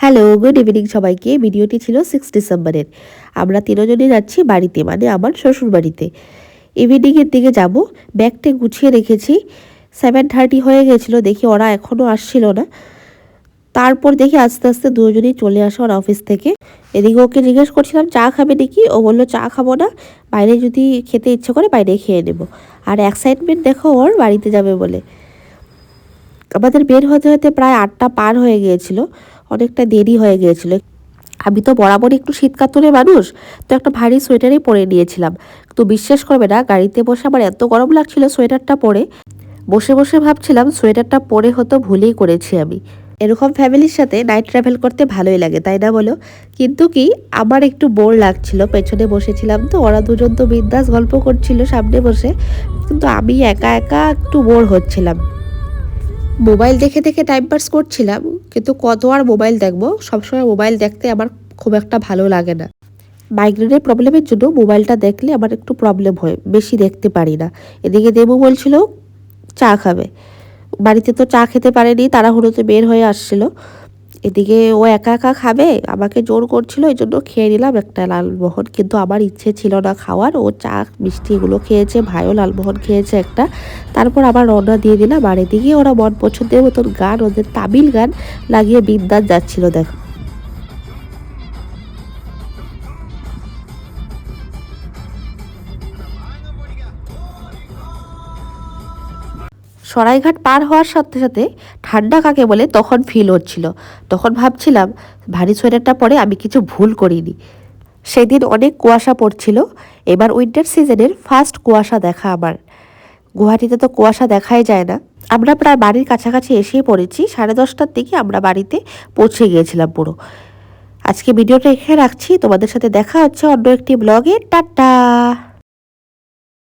Hello, good evening সবাইকে। ভিডিওটি ছিল 6 ডিসেম্বরের। আমরা তিনজনই যাচ্ছি বাড়িতে, মানে আমার শ্বশুর বাড়িতে। ইভিনিংয়ের দিকে যাব। ব্যাগটা গুছিয়ে রেখেছি। 7:30 হয়ে গেছিলো, দেখি ওরা এখনও আসছিল না। তারপর দেখি আস্তে আস্তে দুজনেই চলে আসে ওর অফিস থেকে। এদিকে ওকে জিজ্ঞেস করছিলাম চা খাবে নাকি, ও বললো চা খাবো না, বাইরে যদি খেতে ইচ্ছে করে বাইরে খেয়ে নেব। আর এক্সাইটমেন্ট দেখো ওর বাড়িতে যাবে বলে। আমাদের বের হতে হতে প্রায় 8টা পার হয়ে গিয়েছিল, অনেকটা দেরি হয়ে গিয়েছিল। আমি তো বরাবরই একটু শীতকাতুরে মানুষ, তো একটা ভারী সোয়েটারই পরে নিয়েছিলাম। তো বিশ্বাস করবে না, গাড়িতে বসে আমার এত গরম লাগছিল সোয়েটারটা পরে। বসে বসে ভাবছিলাম সোয়েটারটা পরে হতো ভুলেই করেছি আমি। এরকম ফ্যামিলির সাথে নাইট ট্রাভেল করতে ভালোই লাগে, তাই না বলো? কিন্তু কি, আমার একটু বোর লাগছিল। পেছনে বসেছিলাম তো, ওরা দুজন তো বিন্দাস গল্প করছিল সামনে বসে, কিন্তু আমি একা একা একটু বোর হচ্ছিলাম। মোবাইল দেখে দেখে টাইম পাস করছিলাম, কিন্তু কত আর মোবাইল দেখবো? সবসময় মোবাইল দেখতে আমার খুব একটা ভালো লাগে না। মাইগ্রেনের প্রবলেমের জন্য মোবাইলটা দেখলে আমার একটু প্রবলেম হয়, বেশি দেখতে পারি না। এদিকে দেবু বলছিল চা খাবে, বাড়িতে তো চা খেতে পারেনি, তাড়াহুড়োতে বের হয়ে আসছিল। এদিকে ও একা একা খাবে, আমাকে জোর করছিল, এই জন্য খেয়ে নিলাম একটা লালমোহন। কিন্তু আমার ইচ্ছে ছিল না খাওয়ার। ও চা মিষ্টি এগুলো খেয়েছে, ভাইও লালমোহন খেয়েছে একটা। তারপর আবার রওনা দিয়ে দিলাম। আর এদিকে ওরা মন পছন্দের মতন গান, ওদের তামিল গান লাগিয়ে বিন্দাস যাচ্ছিল দেখো। সরাইঘাট পার হওয়ার সাথে সাথে ঠান্ডা কাকে বলে তখন ফিল হচ্ছিল। তখন ভাবছিলাম ভারী সোয়েটারটা পরে আমি কিছু ভুল করিনি। সেদিন অনেক কুয়াশা পড়ছিল। এবার উইন্টার সিজনের ফার্স্ট কুয়াশা দেখা আমার। গুয়াহাটিতে তো কুয়াশা দেখাই যায় না। আমরা প্রায় বাড়ির কাছাকাছি এসেই পড়েছি। 10:30টার দিকে আমরা বাড়িতে পৌঁছে গিয়েছিলাম পুরো। আজকে ভিডিওটা এখানে রাখছি, তোমাদের সাথে দেখা হচ্ছে অন্য একটি ব্লগে। টাটা।